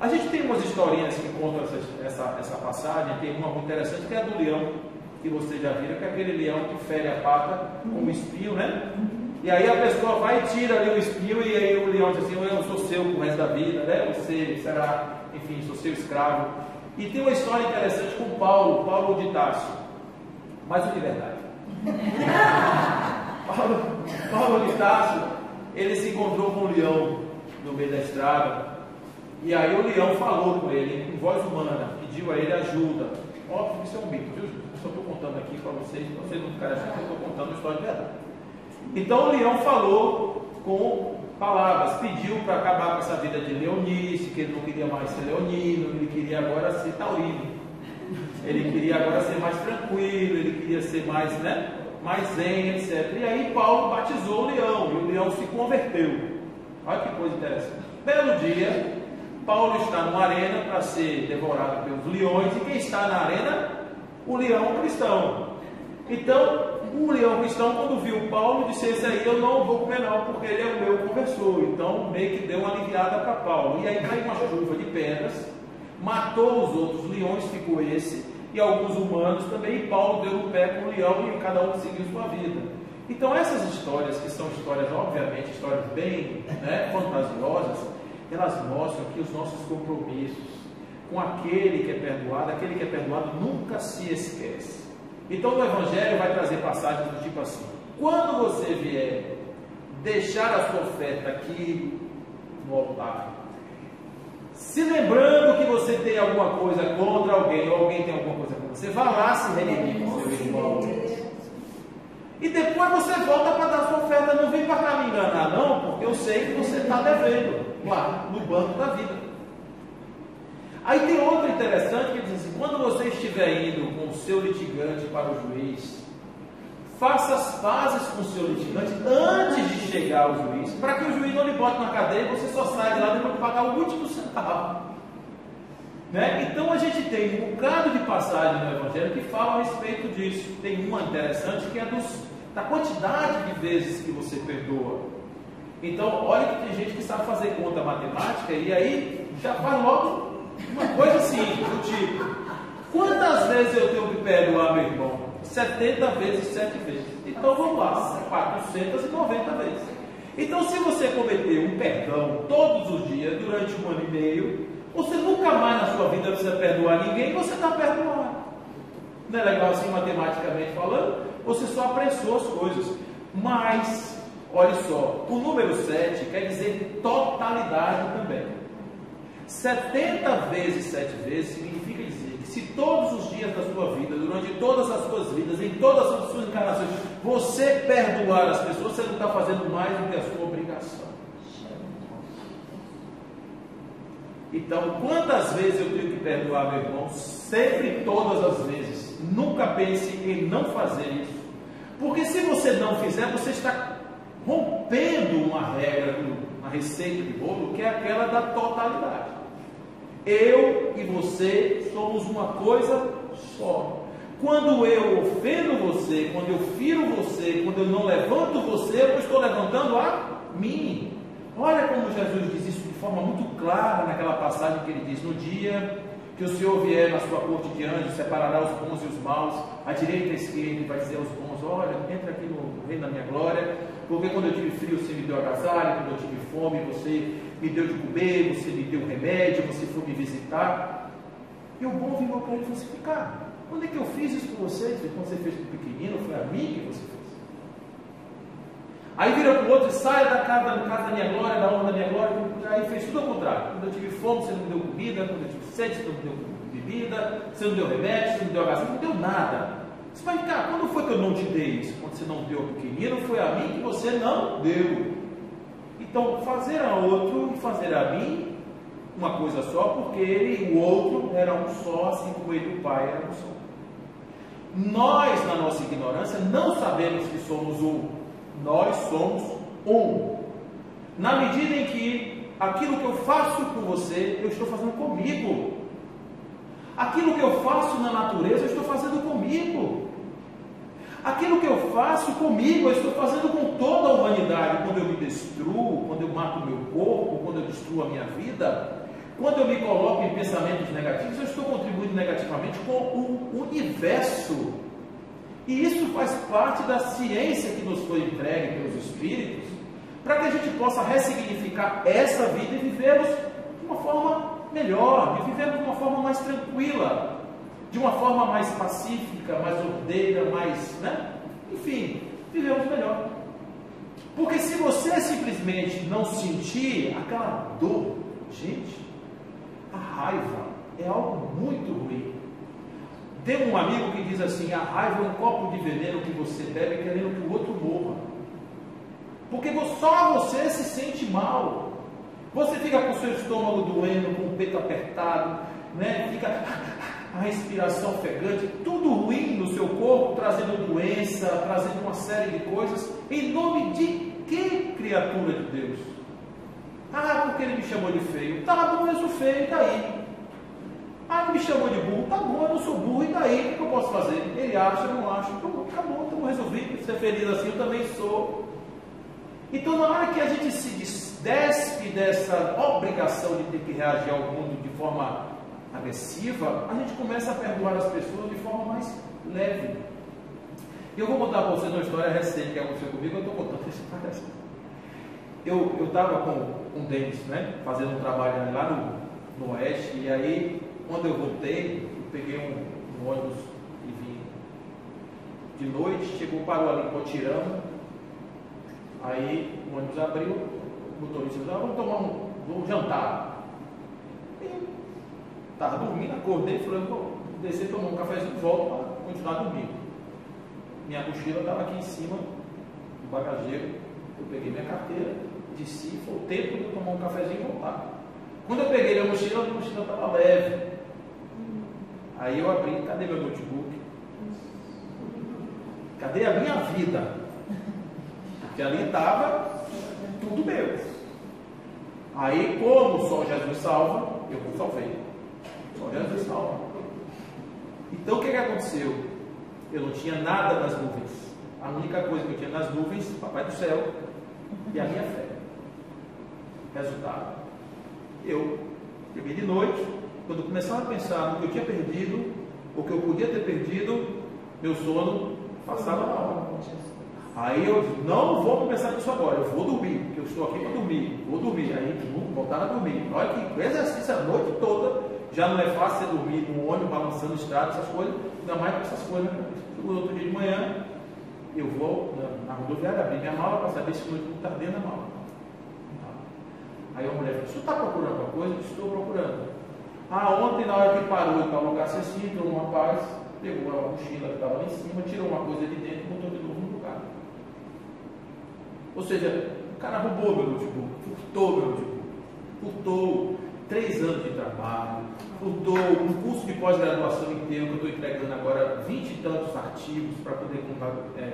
A gente tem umas historinhas que contam essa passagem. Tem uma muito interessante, que é a do leão, que vocês já viram, que é aquele leão que fere a pata com um espinho, né? E aí a pessoa vai e tira ali o espinho, e aí o leão diz assim: eu sou seu pro resto da vida, né? Você será, enfim, sou seu escravo. E tem uma história interessante com Paulo de Tarso, mas o de verdade. Paulo de Tarso, ele se encontrou com um leão no meio da estrada, e aí o leão falou com ele, em voz humana, pediu a ele ajuda. Óbvio que isso é um mito, viu? Eu só estou contando aqui para vocês não ficarem achando que eu estou contando uma história de verdade. Então o leão falou com palavras, pediu para acabar com essa vida de leonice, que ele não queria mais ser leonino, ele queria agora ser taurino, ele queria agora ser mais tranquilo, ele queria ser mais, mais zen, etc. E aí Paulo batizou o leão, e o leão se converteu. Olha que coisa interessante. Belo dia, Paulo está numa arena para ser devorado pelos leões, e quem está na arena? O leão cristão. Então, o leão cristão, quando viu Paulo, disse: esse aí eu não vou comer não, porque ele é o meu confessor. Então, meio que deu uma aliviada para Paulo. E aí caiu uma chuva de pedras, matou os outros leões, ficou esse, e alguns humanos também, e Paulo deu no pé com o leão e cada um seguiu sua vida. Então essas histórias, que são histórias, obviamente, histórias bem fantasiosas, elas mostram que os nossos compromissos com aquele que é perdoado nunca se esquece. Então o Evangelho vai trazer passagens do tipo assim: quando você vier deixar a sua oferta aqui no altar, se lembrando que você tem alguma coisa contra alguém, ou alguém tem alguma coisa contra você, vá lá se redimir com seu irmão. E depois você volta para dar sua oferta. Não vem para cá me enganar, não, porque eu sei que você está devendo lá no banco da vida. Aí tem outro interessante que diz assim: quando você estiver indo com o seu litigante para o juiz, faça as pazes com o seu litigante antes de chegar ao juiz, para que o juiz não lhe bote na cadeia e você só saia de lá depois de pagar o último centavo. Né? Então a gente tem um bocado de passagem no Evangelho que fala a respeito disso. Tem uma interessante que é da quantidade de vezes que você perdoa. Então, olha que tem gente que sabe fazer conta matemática e aí já faz logo uma coisa assim, do tipo: quantas vezes eu tenho que perdoar meu irmão? 70 vezes 7 vezes. Então vamos lá, 490 vezes. Então, se você cometer um perdão todos os dias durante 1 ano e meio, você nunca mais na sua vida precisa perdoar ninguém, você está perdoado. Não é legal assim matematicamente falando? Você só apressou as coisas. Mas, olha só, o número 7 quer dizer totalidade também. 70 vezes 7 vezes significa dizer que se todos os dias da sua vida, durante todas as suas vidas, em todas as suas encarnações, você perdoar as pessoas, você não está fazendo mais do que a sua obrigação. Então, quantas vezes eu tenho que perdoar meu irmão? Sempre, todas as vezes. Nunca pense em não fazer isso. Porque se você não fizer, você está rompendo uma regra, uma receita de bolo, que é aquela da totalidade. Eu e você somos uma coisa só. Quando eu ofendo você, quando eu firo você, quando eu não levanto você, eu estou levantando a mim. Olha como Jesus diz isso de forma muito clara naquela passagem que ele diz: no dia que o Senhor vier na sua corte de anjos, separará os bons e os maus, à direita e à esquerda, e vai dizer aos bons: olha, entra aqui no reino da minha glória, porque quando eu tive frio você me deu agasalho, quando eu tive fome você me deu de comer, você me deu remédio, você foi me visitar. E o bom virou para ele e falou assim: cara, quando é que eu fiz isso com você? Quando você fez com o pequenino, foi a mim que você fez. Aí vira para o outro e sai da casa da minha glória, da honra da minha glória. Aí fez tudo ao contrário. Quando eu tive fome, você não me deu comida. Quando eu tive sede, você não me deu bebida. Você não deu remédio, você não me deu agasalho, não deu nada. Você vai ficar: quando foi que eu não te dei isso? Quando você não deu ao pequenino, foi a mim que você não deu. Então, fazer a outro e fazer a mim uma coisa só, porque ele e o outro eram um só, assim como ele e o Pai eram um só. Nós, na nossa ignorância, não sabemos que somos um. Nós somos um. Na medida em que aquilo que eu faço com você, eu estou fazendo comigo. Aquilo que eu faço na natureza, eu estou fazendo comigo. Aquilo que eu faço comigo, eu estou fazendo com toda a humanidade. Quando eu me destruo, quando eu mato o meu corpo, quando eu destruo a minha vida, quando eu me coloco em pensamentos negativos, eu estou contribuindo negativamente com o universo. E isso faz parte da ciência que nos foi entregue pelos Espíritos, para que a gente possa ressignificar essa vida e vivermos de uma forma melhor, e vivermos de uma forma mais tranquila, de uma forma mais pacífica, mais ordeira, mais, enfim, vivemos melhor. Porque se você simplesmente não sentir aquela dor, gente, a raiva é algo muito ruim. Tem um amigo que diz assim: a raiva é um copo de veneno que você bebe querendo que o outro morra. Porque só você se sente mal. Você fica com o seu estômago doendo, com o peito apertado, fica a respiração ofegante, tudo ruim no seu corpo, trazendo doença, trazendo uma série de coisas. Em nome de que criatura de Deus? Ah, porque ele me chamou de feio. Tá bom, eu sou feio, e daí? Ah, ele me chamou de burro. Tá bom, eu não sou burro, e daí? O que eu posso fazer? Ele acha, eu não acho. Acabou, estamos resolvidos. Ser feliz assim, eu também sou. Então, na hora que a gente se despe dessa obrigação de ter que reagir ao mundo de forma agressiva, a gente começa a perdoar as pessoas de forma mais leve. E eu vou contar para vocês uma história recente que aconteceu comigo, eu estou contando isso para vocês. Eu estava com o Denis, né, fazendo um trabalho lá no Oeste, e aí, quando eu voltei, eu peguei um ônibus e vim de noite, chegou, parou ali em Potirama, aí o ônibus abriu, o motorista disse, vamos jantar. Estava dormindo, acordei, falei, vou descer, tomar um cafezinho e volto para continuar dormindo. Minha mochila estava aqui em cima do bagageiro, eu peguei minha carteira, desci, foi o tempo de eu tomar um cafezinho e voltar. Quando eu peguei minha mochila estava leve. Aí eu abri, cadê meu notebook? Cadê a minha vida? Porque ali estava tudo meu. Aí, como só Jesus salva, eu me salvei. Só Jesus salva. Então o que aconteceu? Eu não tinha nada nas nuvens. A única coisa que eu tinha nas nuvens, Papai do Céu e a minha fé. Resultado, eu cheguei de noite, quando começava a pensar no que eu tinha perdido, ou que eu podia ter perdido, meu sono passava na hora. Aí eu disse, não vou pensar nisso agora, eu vou dormir, porque eu estou aqui para dormir, vou dormir. Aí voltar a dormir. Olha que o exercício a noite toda, já não é fácil você dormir no ônibus, balançando estrada, essas coisas, ainda mais com essas coisas. No outro dia de manhã, eu vou na rodoviária abrir minha mala para saber se o notebook está dentro da mala. Aí a mulher falou, você está procurando alguma coisa? Eu disse, estou procurando. Ontem na hora que parou em tal lugar, assim, entrou um rapaz, pegou a mochila que estava lá em cima, tirou uma coisa de dentro e botou de novo no lugar. Ou seja, o cara roubou meu notebook, furtou meu notebook, furtou 3 anos de trabalho, furtou um curso de pós-graduação inteiro, que eu estou entregando agora 20 e tantos artigos para poder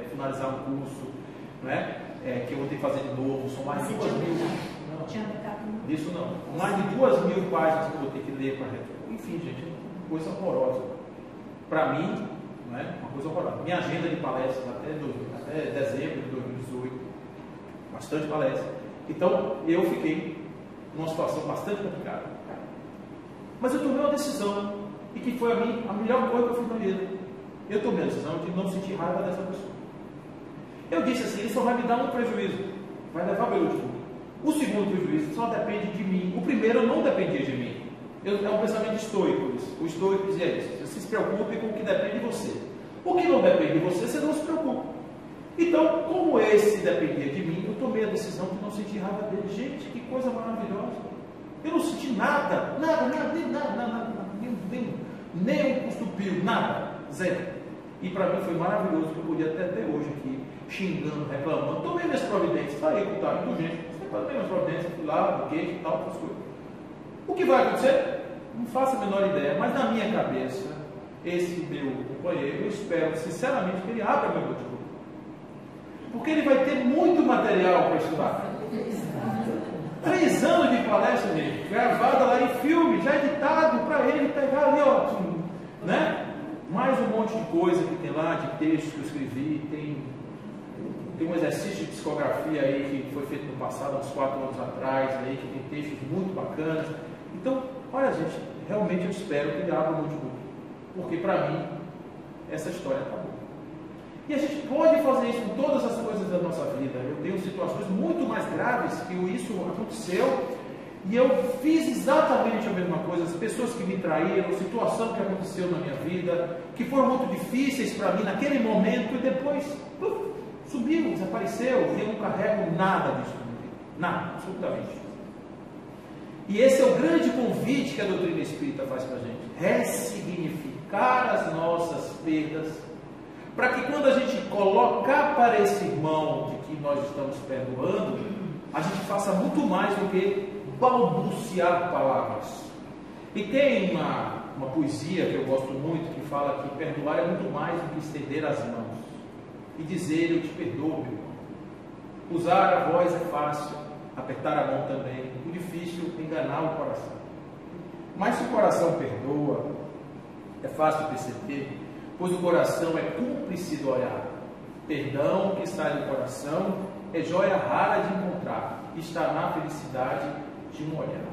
finalizar um curso, não é? Que eu vou ter que fazer de novo, são mais de 2 mil. Isso não, mais de 2.000 páginas que eu vou ter que ler para retomar. Enfim, gente, coisa horrorosa. Para mim, não é? Uma coisa horrorosa. Minha agenda de palestras até dezembro de 2018, bastante palestras. Então, eu fiquei numa situação bastante complicada. Mas eu tomei uma decisão, e que foi a melhor coisa que eu fiz na vida. Eu tomei a decisão de não sentir raiva dessa pessoa. Eu disse assim, ele só vai me dar um prejuízo, vai levar meu notebook. O segundo prejuízo só depende de mim. O primeiro não dependia de mim. É um pensamento estoico isso. O estoico dizia isso. Você se preocupe com o que depende de você. O que não depende de você, você não se preocupa. Então, como esse dependia de mim, eu tomei a decisão de não sentir raiva dele. Gente, que coisa maravilhosa. Eu não senti nada, nem um custupio, nada, zero. E para mim foi maravilhoso, que eu podia até hoje aqui, xingando, reclamando. Tomei minhas providências, está aí, tá, indulgente. Tomei minhas providências, fui lá, buguei e tal, essas coisas. O que vai acontecer? Não faço a menor ideia, mas na minha cabeça, esse meu companheiro, eu espero sinceramente que ele abra meu notebook. Porque ele vai ter muito material para estudar. 3 anos de palestra, gente, gravada lá em filme, já editado, para ele pegar ali, ó, né? Mais um monte de coisa que tem lá, de textos que eu escrevi, tem um exercício de psicografia aí que foi feito no passado, uns 4 anos atrás, aí, que tem textos muito bacanas. Então, olha, gente, realmente eu espero que ele abra o notebook, porque para mim, essa história acabou. E a gente pode fazer isso com todas as coisas da nossa vida. Eu tenho situações muito mais graves que isso aconteceu e eu fiz exatamente a mesma coisa. As pessoas que me traíram, a situação que aconteceu na minha vida, que foram muito difíceis para mim naquele momento e depois subiu, desapareceu e eu não carrego nada disso na minha vida. Nada, absolutamente. E esse é o grande convite que a doutrina espírita faz para a gente. Ressignificar as nossas perdas, para que quando a gente colocar para esse irmão de que nós estamos perdoando, a gente faça muito mais do que balbuciar palavras. E tem uma poesia que eu gosto muito, que fala que perdoar é muito mais do que estender as mãos e dizer eu te perdoo, meu irmão. Usar a voz é fácil, apertar a mão também. O difícil é enganar o coração. Mas se o coração perdoa, é fácil perceber, pois o coração é cúmplice do olhar. Perdão que sai do coração é joia rara de encontrar, está na felicidade de um olhar.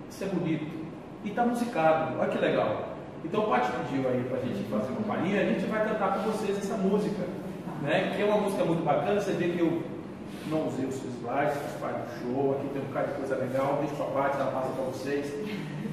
Isso é bonito. E está musicado, olha que legal. Então o Paty pediu aí para a gente fazer uma palhinha, a gente vai cantar com vocês essa música, né? Que é uma música muito bacana. Você vê que eu não usei os seus slides, faz parte do show, aqui tem um bocado de coisa legal, deixa para a Paty, ela passa para vocês.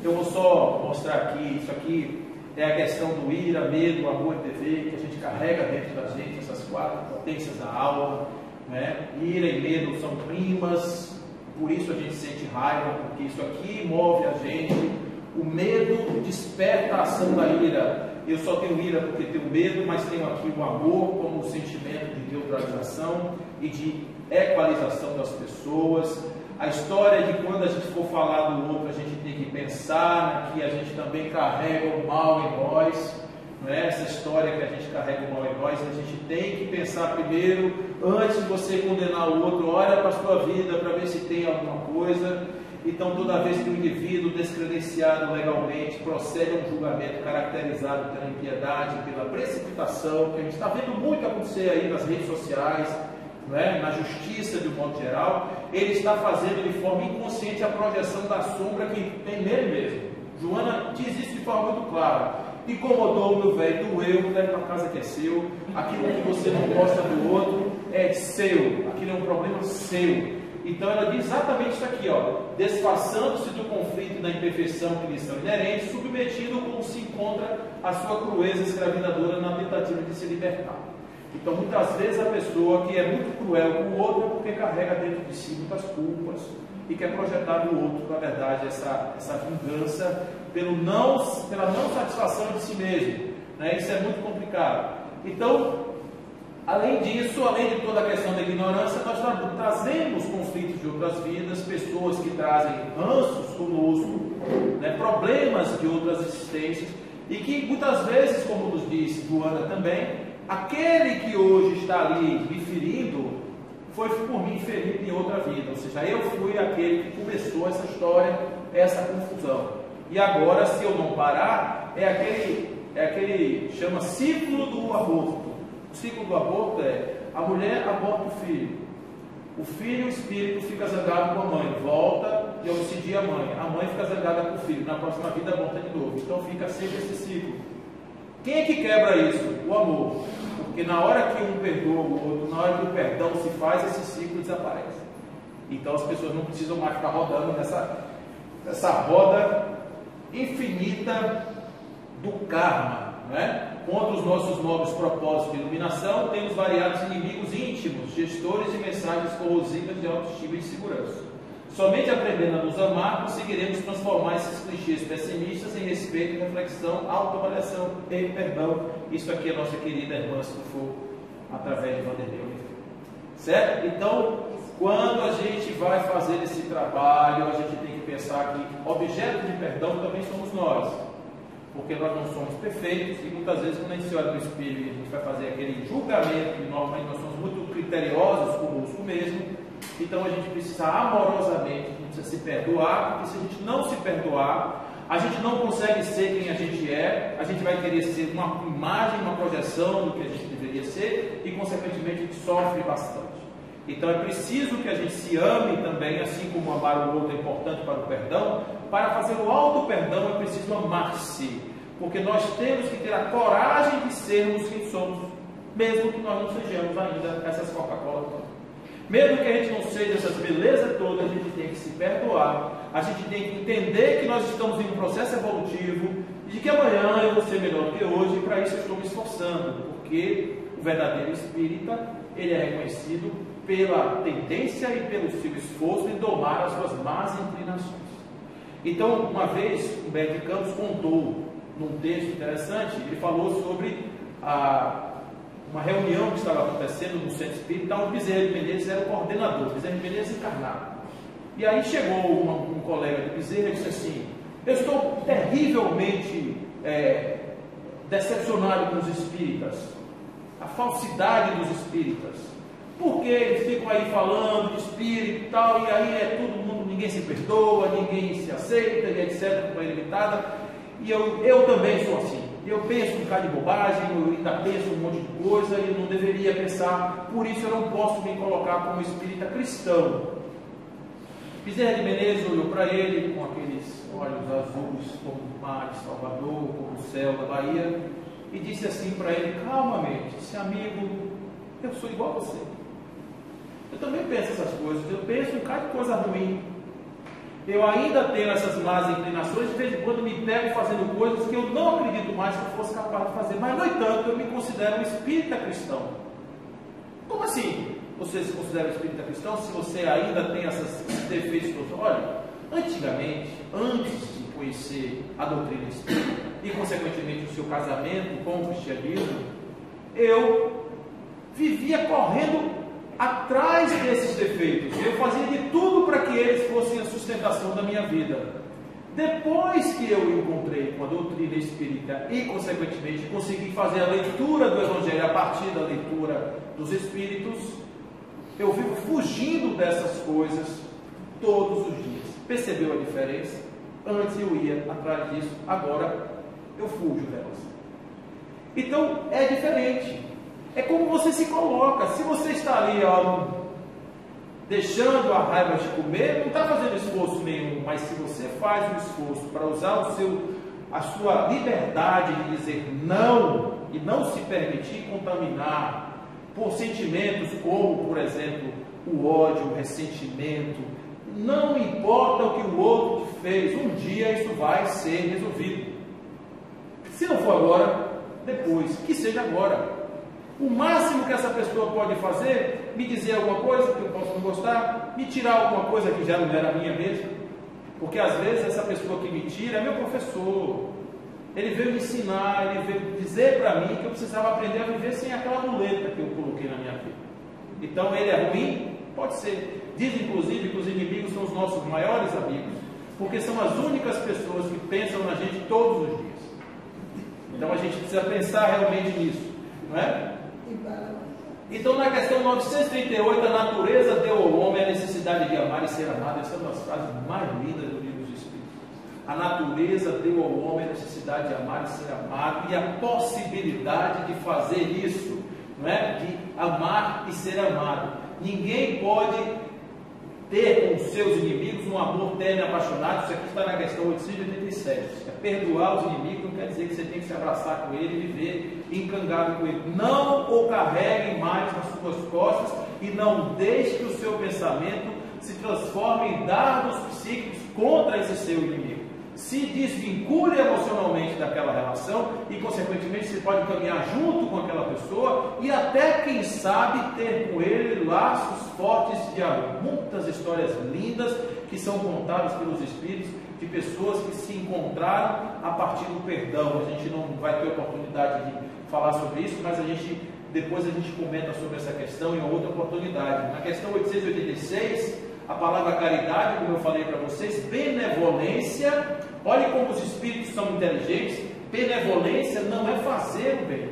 Eu vou só mostrar aqui, isso aqui é a questão do ira, medo, amor e dever, que a gente carrega dentro da gente, essas 4 potências da alma, né? Ira e medo são primas, por isso a gente sente raiva, porque isso aqui move a gente. O medo desperta a ação da ira. Eu só tenho ira porque tenho medo, mas tenho aqui o amor como um sentimento de neutralização e de equalização das pessoas. A história de quando a gente for falar do outro, a gente tem que pensar que a gente também carrega o mal em nós. Não é? Essa história que a gente carrega o mal em nós, a gente tem que pensar primeiro, antes de você condenar o outro, olha para a sua vida para ver se tem alguma coisa. Então, toda vez que o indivíduo descredenciado legalmente procede a um julgamento caracterizado pela impiedade, pela precipitação, que a gente está vendo muito acontecer aí nas redes sociais, não é? Na justiça de um modo geral, ele está fazendo de forma inconsciente a projeção da sombra que tem nele mesmo. Joana diz isso de forma muito clara. Incomodou o meu velho, doeu, leve para casa que é seu, aquilo que você não gosta do outro é seu, aquilo é um problema seu. Então ela diz exatamente isso aqui, ó, desfaçando-se do conflito e da imperfeição que lhe são inerentes, submetido como se encontra a sua crueza escravizadora na tentativa de se libertar. Então muitas vezes a pessoa que é muito cruel com o outro é porque carrega dentro de si muitas culpas e quer projetar no outro, na verdade, essa vingança pela não satisfação de si mesmo, né? Isso é muito complicado. Então, além disso, além de toda a questão da ignorância, nós trazemos conflitos de outras vidas, pessoas que trazem ranços conosco, né, problemas de outras existências, e que muitas vezes, como nos disse Joana também, aquele que hoje está ali me ferindo, foi por mim ferido em outra vida, ou seja, eu fui aquele que começou essa história, essa confusão. E agora, se eu não parar, é aquele chama ciclo do aborto. O ciclo do aborto é: a mulher aborta o filho, o espírito fica zangado com a mãe, volta e obsidia a mãe fica zangada com o filho, na próxima vida aborta de novo. Então fica sempre esse ciclo. Quem é que quebra isso? O amor. Porque na hora que um perdoa o outro, na hora que o perdão se faz, esse ciclo desaparece. Então as pessoas não precisam mais ficar rodando nessa roda infinita do karma, não é? Contra os nossos novos propósitos de iluminação, temos variados inimigos íntimos, gestores de mensagens corrosivas de autoestima e segurança. Somente aprendendo a nos amar, conseguiremos transformar esses clichês pessimistas em respeito, reflexão, autoavaliação e perdão. Isso aqui é a nossa querida irmã do fogo, através de Vanderlei Oliveira. Certo? Então, quando a gente vai fazer esse trabalho, a gente tem que pensar que objeto de perdão também somos nós. Porque nós não somos perfeitos e muitas vezes quando a gente se olha no espelho e a gente vai fazer aquele julgamento, e normalmente nós somos muito criteriosos conosco mesmo, então a gente precisa amorosamente, a gente precisa se perdoar, porque se a gente não se perdoar, a gente não consegue ser quem a gente é, a gente vai querer ser uma imagem, uma projeção do que a gente deveria ser e consequentemente a gente sofre bastante. Então é preciso que a gente se ame também, assim como amar o outro é importante para o perdão. Para fazer o auto-perdão é preciso amar-se, porque nós temos que ter a coragem de sermos quem somos, mesmo que nós não sejamos ainda essas Coca-Cola todas. Mesmo que a gente não seja essas belezas todas, a gente tem que se perdoar, a gente tem que entender que nós estamos em um processo evolutivo e de que amanhã eu vou ser melhor do que hoje, e para isso eu estou me esforçando, porque o verdadeiro espírita, ele é reconhecido pela tendência e pelo seu esforço de domar as suas más inclinações. Então, uma vez, o Humberto de Campos contou, num texto interessante, ele falou sobre uma reunião que estava acontecendo no Centro Espírita, onde o Bezerra de Menezes era o coordenador, Bezerra de Menezes encarnado. E aí chegou um colega de Bezerra e disse assim: eu estou terrivelmente decepcionado com os espíritas, a falsidade dos espíritas. Porque eles ficam aí falando de espírito e tal, e aí é todo mundo, ninguém se perdoa, ninguém se aceita, e etc, com ilimitada. E eu também sou assim. Eu penso um bocado de bobagem, eu ainda penso um monte de coisa, e não deveria pensar, por isso eu não posso me colocar como espírita cristão. Bezerra de Menezes olhou para ele com aqueles olhos azuis, como o mar de Salvador, como o céu da Bahia, e disse assim para ele, calmamente, disse, amigo, eu sou igual a você. Eu também penso essas coisas, eu penso um bocado de coisa ruim. Eu ainda tenho essas más inclinações, de vez em quando me pego fazendo coisas que eu não acredito mais que eu fosse capaz de fazer. Mas, no entanto, eu me considero um espírita cristão. Como assim você se considera um espírita cristão se você ainda tem esses defeitos todos? Olha, antigamente, antes de conhecer a doutrina espírita e, consequentemente, o seu casamento com o cristianismo, eu vivia correndo atrás desses defeitos. Eu fazia de tudo para que eles fossem a sustentação da minha vida. Depois que eu encontrei com a doutrina espírita e, consequentemente, consegui fazer a leitura do Evangelho a partir da leitura dos Espíritos, eu vivo fugindo dessas coisas todos os dias. Percebeu a diferença? Antes eu ia atrás disso, agora eu fujo delas. Então é diferente. É como você se coloca. Se você está ali, ó, deixando a raiva de comer, não está fazendo esforço nenhum. Mas se você faz um esforço para usar a sua liberdade de dizer não e não se permitir contaminar por sentimentos como, por exemplo, o ódio, o ressentimento, não importa o que o outro te fez, um dia isso vai ser resolvido. Se não for agora, depois, que seja agora. O máximo que essa pessoa pode fazer, me dizer alguma coisa que eu posso não gostar, me tirar alguma coisa que já não era minha mesmo, porque às vezes essa pessoa que me tira é meu professor, ele veio me ensinar, ele veio dizer para mim que eu precisava aprender a viver sem aquela muleta que eu coloquei na minha vida. Então ele é ruim? Pode ser. Diz inclusive que os inimigos são os nossos maiores amigos, porque são as únicas pessoas que pensam na gente todos os dias. Então a gente precisa pensar realmente nisso, não é? Então, na questão 938, a natureza deu ao homem a necessidade de amar e ser amado. Essa é uma das frases mais lindas do livro dos Espíritos. A natureza deu ao homem a necessidade de amar e ser amado e a possibilidade de fazer isso, não é? De amar e ser amado. Ninguém pode ter com os seus inimigos um amor terno e apaixonado. Isso aqui está na questão 887. É perdoar os inimigos não quer dizer que você tem que se abraçar com ele e viver encangado com ele. Não o carregue mais nas suas costas e não deixe que o seu pensamento se transforme em dardos psíquicos contra esse seu inimigo. Se desvincule emocionalmente daquela relação e, consequentemente, você pode caminhar junto com aquela pessoa e até, quem sabe, ter com ele laços fortes de amor. Muitas histórias lindas que são contadas pelos Espíritos de pessoas que se encontraram a partir do perdão. A gente não vai ter oportunidade de falar sobre isso, mas depois a gente comenta sobre essa questão em outra oportunidade. Na questão 886, a palavra caridade, como eu falei para vocês, benevolência. Olhe como os espíritos são inteligentes. Benevolência não é fazer o bem.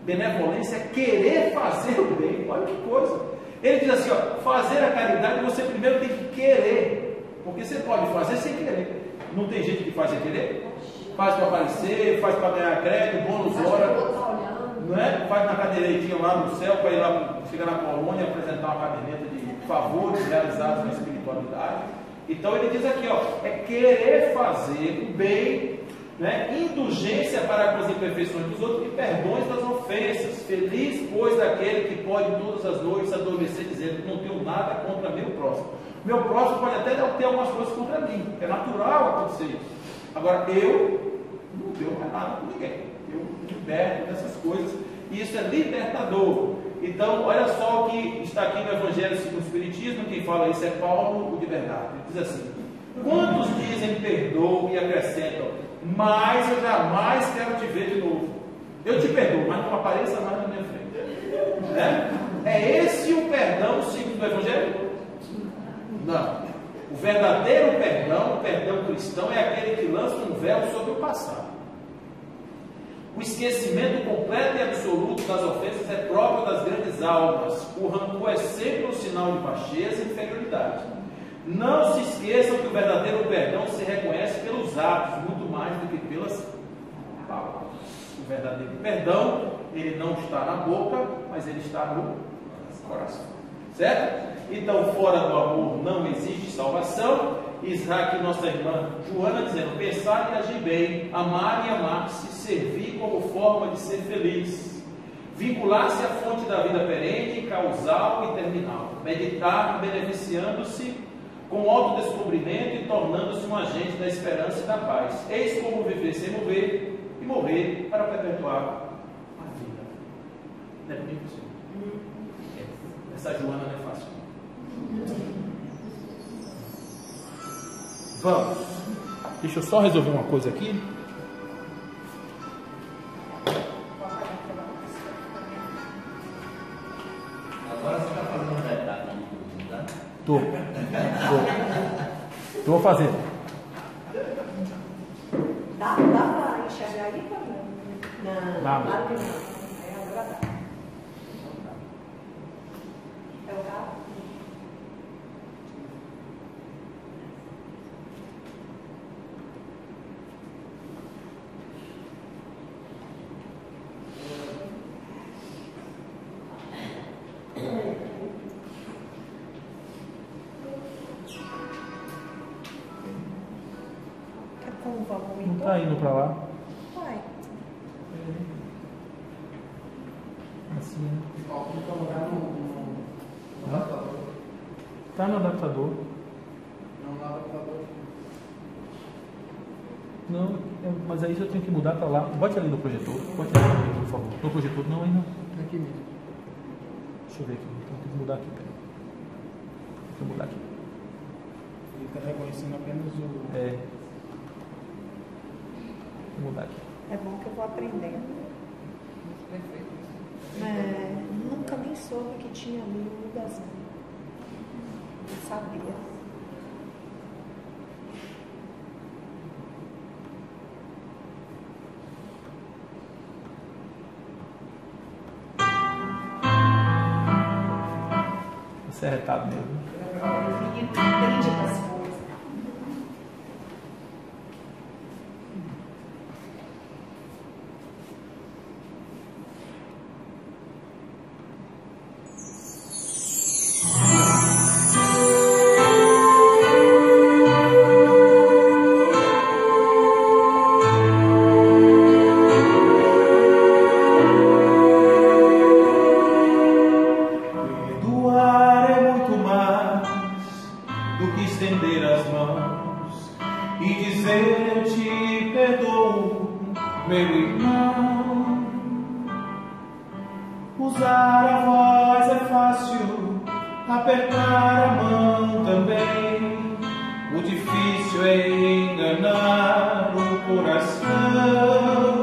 Benevolência é querer fazer o bem. Olha que coisa. Ele diz assim, ó, fazer a caridade você primeiro tem que querer. Porque você pode fazer sem querer. Não tem gente que faz sem querer? Faz para aparecer, faz para ganhar crédito, bônus hora. Não é? Faz na cadeiretinha lá no céu para ir lá, chegar na colônia, apresentar uma caderneta de favores realizados na espiritualidade. Então ele diz aqui, ó, é querer fazer o bem, né? Indulgência para com as imperfeições dos outros e perdões das ofensas. Feliz, pois, daquele que pode todas as noites adormecer dizendo, não tenho nada contra meu próximo. Meu próximo pode até ter algumas coisas contra mim, é natural acontecer isso. Agora eu não tenho mais nada com ninguém. Eu me liberto dessas coisas e isso é libertador. Então, olha só o que está aqui no Evangelho segundo o Espiritismo. Quem fala isso é Paulo, o de verdade. Ele diz assim: quantos dizem perdoo e acrescentam, mas eu jamais quero te ver de novo. Eu te perdoo, mas não apareça mais na minha frente. É esse o perdão segundo o Evangelho? Não. O verdadeiro perdão, o perdão cristão, é aquele que lança um véu sobre o passado. O esquecimento completo e absoluto das ofensas é próprio das grandes almas. O rancor é sempre um sinal de baixeza e inferioridade. Não se esqueçam que o verdadeiro perdão se reconhece pelos atos, muito mais do que pelas palavras. O verdadeiro perdão, ele não está na boca, mas ele está no coração. Certo? Então, fora do amor não existe salvação. Isaac, nossa irmã Joana, dizendo: pensar e agir bem, amar e amar-se, servir como forma de ser feliz, vincular-se à fonte da vida perene, causal e terminal, meditar beneficiando-se com autodescobrimento e tornando-se um agente da esperança e da paz. Eis como viver sem morrer e morrer para perpetuar a vida. Não é bonito, senhor? Essa Joana não é fácil. Vamos. Deixa eu só resolver uma coisa aqui. Agora você está fazendo um retrato, tá? Tô fazendo. Dá para enxergar aí, não? Dá. Claro que não. Agora dá. É o carro? Não está indo para lá. Vai. Assim, né? Está no adaptador. Não, mas aí eu tenho que mudar para lá. Bote ali no projetor. Bote ali no projetor, por favor. No projetor, não, aí não. Aqui mesmo. Deixa eu ver aqui. Então tem que mudar aqui. Peraí. Deixa eu mudar aqui. Ele está reconhecendo apenas o... É. Vou mudar aqui. É bom que eu vou aprendendo. Perfeito. Nunca nem soube que tinha ali um lugarzinho. Não sabia. Você é retado mesmo. Menino entende das coisas. Perdoar é muito mais do que estender as mãos e dizer: eu te perdoo, meu irmão. Usar a voz é fácil, apertar a mão também. O difícil é enganar o coração.